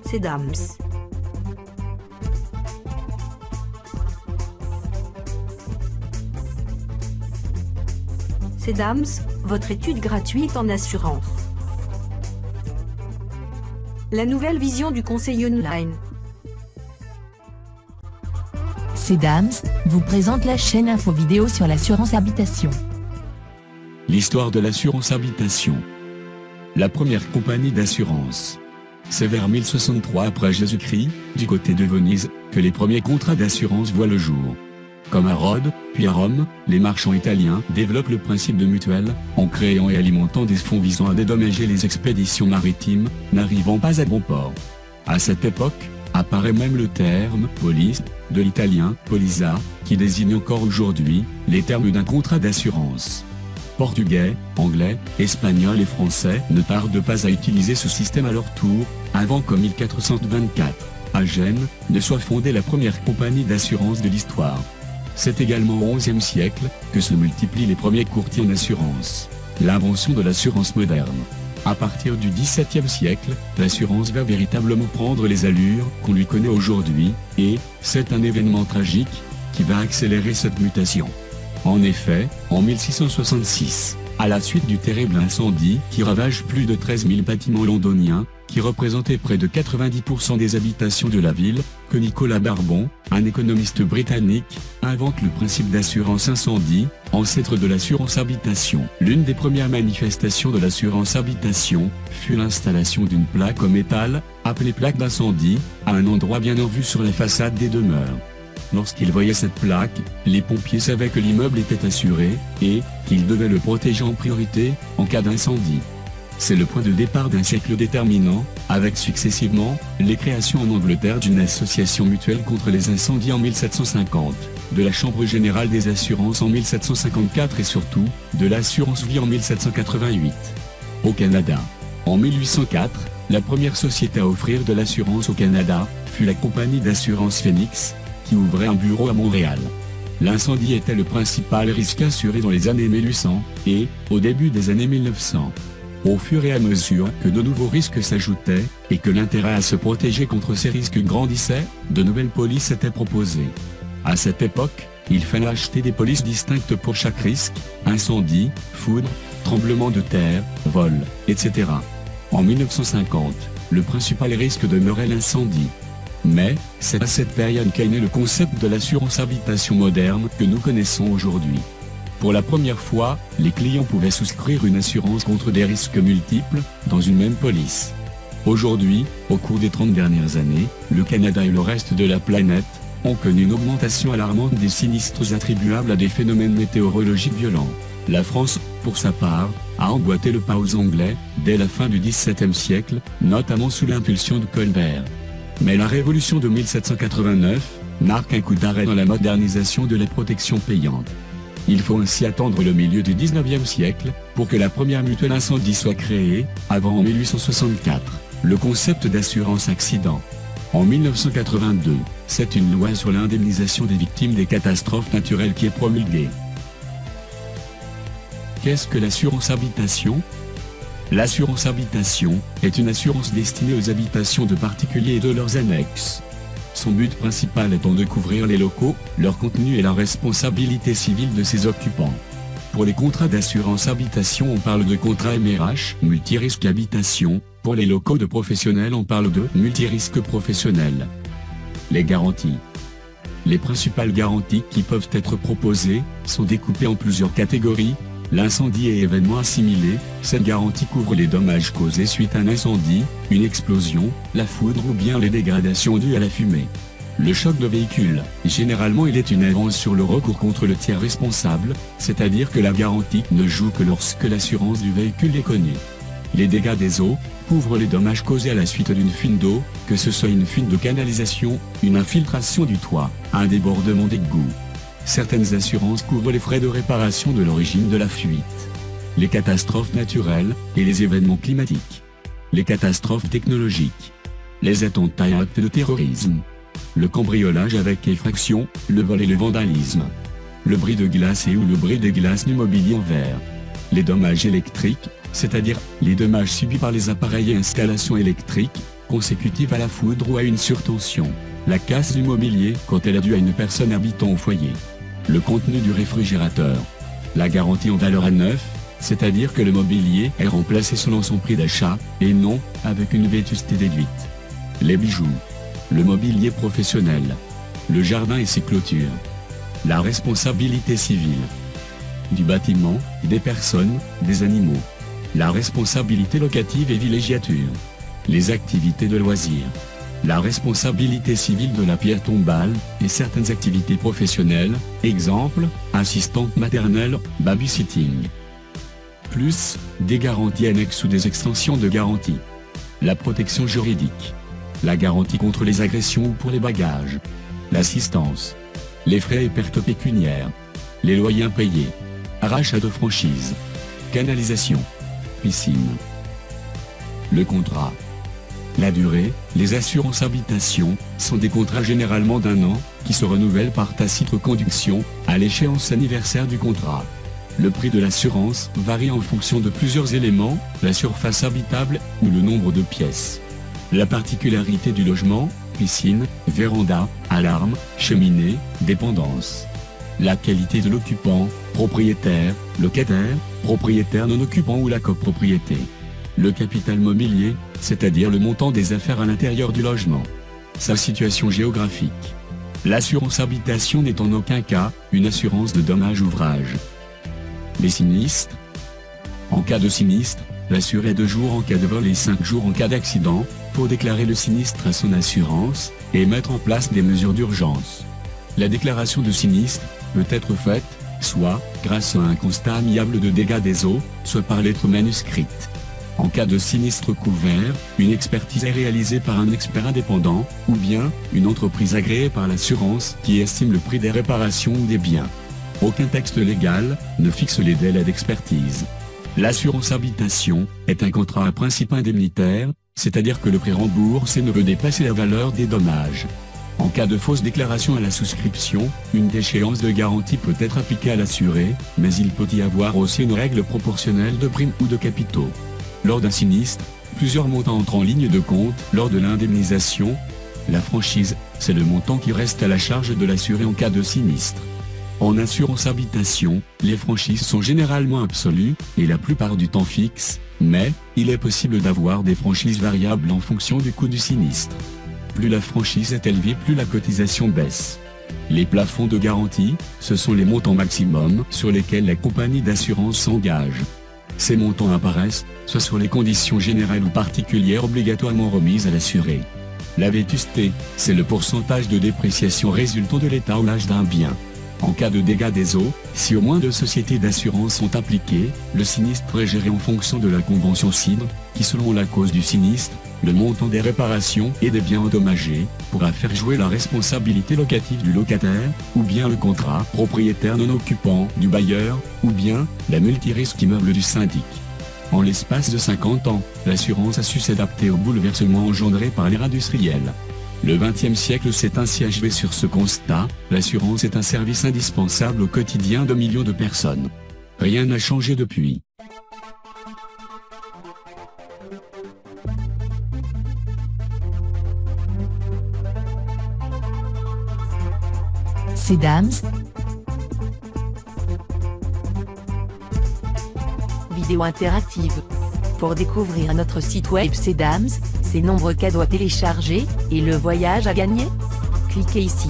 Cedams. Cedams, votre étude gratuite en assurance. La nouvelle vision du conseil online. Cedams vous présente la chaîne info vidéo sur l'assurance habitation. L'histoire de l'assurance habitation. La première compagnie d'assurance. C'est vers 1063 après Jésus-Christ, du côté de Venise, que les premiers contrats d'assurance voient le jour. Comme à Rhodes, puis à Rome, les marchands italiens développent le principe de mutuelle, en créant et alimentant des fonds visant à dédommager les expéditions maritimes, n'arrivant pas à bon port. À cette époque, apparaît même le terme « police », de l'italien « polizza », qui désigne encore aujourd'hui les termes d'un contrat d'assurance. Portugais, anglais, espagnol et français ne tardent pas à utiliser ce système à leur tour, avant qu'en 1424, à Gênes, ne soit fondée la première compagnie d'assurance de l'histoire. C'est également au XIe siècle que se multiplient les premiers courtiers en assurance. L'invention de l'assurance moderne. À partir du XVIIe siècle, l'assurance va véritablement prendre les allures qu'on lui connaît aujourd'hui, et c'est un événement tragique qui va accélérer cette mutation. En effet, en 1666, à la suite du terrible incendie qui ravage plus de 13 000 bâtiments londoniens, qui représentaient près de 90% des habitations de la ville, que Nicolas Barbon, un économiste britannique, invente le principe d'assurance incendie, ancêtre de l'assurance habitation. L'une des premières manifestations de l'assurance habitation fut l'installation d'une plaque en métal, appelée plaque d'incendie, à un endroit bien en vue sur la façade des demeures. Lorsqu'ils voyaient cette plaque, les pompiers savaient que l'immeuble était assuré, et qu'ils devaient le protéger en priorité, en cas d'incendie. C'est le point de départ d'un siècle déterminant, avec successivement, les créations en Angleterre d'une association mutuelle contre les incendies en 1750, de la Chambre générale des assurances en 1754 et surtout, de l'assurance vie en 1788. Au Canada. En 1804, la première société à offrir de l'assurance au Canada, fut la compagnie d'assurance Phoenix, qui ouvrait un bureau à Montréal. L'incendie était le principal risque assuré dans les années 1800, et, au début des années 1900. Au fur et à mesure que de nouveaux risques s'ajoutaient, et que l'intérêt à se protéger contre ces risques grandissait, de nouvelles polices étaient proposées. À cette époque, il fallait acheter des polices distinctes pour chaque risque, incendie, foudre, tremblement de terre, vol, etc. En 1950, le principal risque demeurait l'incendie. Mais, c'est à cette période qu'est né le concept de l'assurance habitation moderne que nous connaissons aujourd'hui. Pour la première fois, les clients pouvaient souscrire une assurance contre des risques multiples, dans une même police. Aujourd'hui, au cours des 30 dernières années, le Canada et le reste de la planète ont connu une augmentation alarmante des sinistres attribuables à des phénomènes météorologiques violents. La France, pour sa part, a emboîté le pas aux Anglais, dès la fin du XVIIe siècle, notamment sous l'impulsion de Colbert. Mais la révolution de 1789 marque un coup d'arrêt dans la modernisation de la protection payante. Il faut ainsi attendre le milieu du XIXe siècle pour que la première mutuelle incendie soit créée, avant en 1864, le concept d'assurance accident. En 1982, c'est une loi sur l'indemnisation des victimes des catastrophes naturelles qui est promulguée. Qu'est-ce que l'assurance habitation ? L'assurance habitation est une assurance destinée aux habitations de particuliers et de leurs annexes. Son but principal étant de couvrir les locaux, leur contenu et la responsabilité civile de ses occupants. Pour les contrats d'assurance habitation, on parle de contrat MRH, multirisque habitation. Pour les locaux de professionnels, on parle de multirisque professionnel. Les garanties. Les principales garanties qui peuvent être proposées sont découpées en plusieurs catégories. L'incendie et événements assimilés, cette garantie couvre les dommages causés suite à un incendie, une explosion, la foudre ou bien les dégradations dues à la fumée. Le choc de véhicule, généralement il est une avance sur le recours contre le tiers responsable, c'est-à-dire que la garantie ne joue que lorsque l'assurance du véhicule est connue. Les dégâts des eaux, couvrent les dommages causés à la suite d'une fuite d'eau, que ce soit une fuite de canalisation, une infiltration du toit, un débordement d'égout. Certaines assurances couvrent les frais de réparation de l'origine de la fuite. Les catastrophes naturelles, et les événements climatiques. Les catastrophes technologiques. Les attentats et actes de terrorisme. le cambriolage avec effraction, le vol et le vandalisme, le bris de glace ou le bris des glaces du mobilier en verre, les dommages électriques, c'est-à-dire les dommages subis par les appareils et installations électriques, consécutifs à la foudre ou à une surtension, la casse du mobilier quand elle est due à une personne habitant au foyer, le contenu du réfrigérateur, la garantie en valeur à neuf, c'est-à-dire que le mobilier est remplacé selon son prix d'achat, et non avec une vétusté déduite, les bijoux, le mobilier professionnel, le jardin et ses clôtures, la responsabilité civile du bâtiment, des personnes, des animaux, la responsabilité locative et villégiature, les activités de loisirs, la responsabilité civile de la pierre tombale, et certaines activités professionnelles, exemple, assistante maternelle, babysitting. Plus, des garanties annexes ou des extensions de garantie. La protection juridique. La garantie contre les agressions ou pour les bagages. L'assistance. Les frais et pertes pécuniaires. Les loyers impayés. Rachat de franchise. Canalisation. Piscine. Le contrat. La durée, les assurances habitation, sont des contrats généralement d'1 an, qui se renouvellent par tacite reconduction, à l'échéance anniversaire du contrat. Le prix de l'assurance varie en fonction de plusieurs éléments, la surface habitable, ou le nombre de pièces. La particularité du logement, piscine, véranda, alarme, cheminée, dépendance. La qualité de l'occupant, propriétaire, locataire, propriétaire non occupant ou la copropriété. Le capital mobilier, c'est-à-dire le montant des affaires à l'intérieur du logement. Sa situation géographique. L'assurance habitation n'est en aucun cas une assurance de dommages ouvrage. Les sinistres. En cas de sinistre, l'assuré a 2 jours en cas de vol et 5 jours en cas d'accident, pour déclarer le sinistre à son assurance, et mettre en place des mesures d'urgence. La déclaration de sinistre peut être faite, soit grâce à un constat amiable de dégâts des eaux, soit par lettre manuscrite. En cas de sinistre couvert, une expertise est réalisée par un expert indépendant, ou bien une entreprise agréée par l'assurance qui estime le prix des réparations ou des biens. Aucun texte légal ne fixe les délais d'expertise. L'assurance habitation est un contrat à principe indemnitaire, c'est-à-dire que le prix remboursé ne peut dépasser la valeur des dommages. En cas de fausse déclaration à la souscription, une déchéance de garantie peut être appliquée à l'assuré, mais il peut y avoir aussi une règle proportionnelle de primes ou de capitaux. Lors d'un sinistre, plusieurs montants entrent en ligne de compte. Lors de l'indemnisation, la franchise, c'est le montant qui reste à la charge de l'assuré en cas de sinistre. En assurance habitation, les franchises sont généralement absolues, et la plupart du temps fixes, mais il est possible d'avoir des franchises variables en fonction du coût du sinistre. Plus la franchise est élevée, plus la cotisation baisse. Les plafonds de garantie, ce sont les montants maximums sur lesquels la compagnie d'assurance s'engage. Ces montants apparaissent, soit sur les conditions générales ou particulières obligatoirement remises à l'assuré. La vétusté, c'est le pourcentage de dépréciation résultant de l'état ou l'âge d'un bien. En cas de dégâts des eaux, si au moins 2 sociétés d'assurance sont impliquées, le sinistre est géré en fonction de la convention CIDRE, qui selon la cause du sinistre, le montant des réparations et des biens endommagés, pourra faire jouer la responsabilité locative du locataire, ou bien le contrat propriétaire non occupant du bailleur, ou bien la multirisque immeuble du syndic. En l'espace de 50 ans, l'assurance a su s'adapter aux bouleversements engendrés par l'ère industrielle. Le XXe siècle s'est ainsi achevé sur ce constat, l'assurance est un service indispensable au quotidien de millions de personnes. Rien n'a changé depuis. Cedams. Vidéo interactive. Pour découvrir notre site web Cedams, ses nombreux cadeaux à télécharger, et le voyage à gagner, cliquez ici.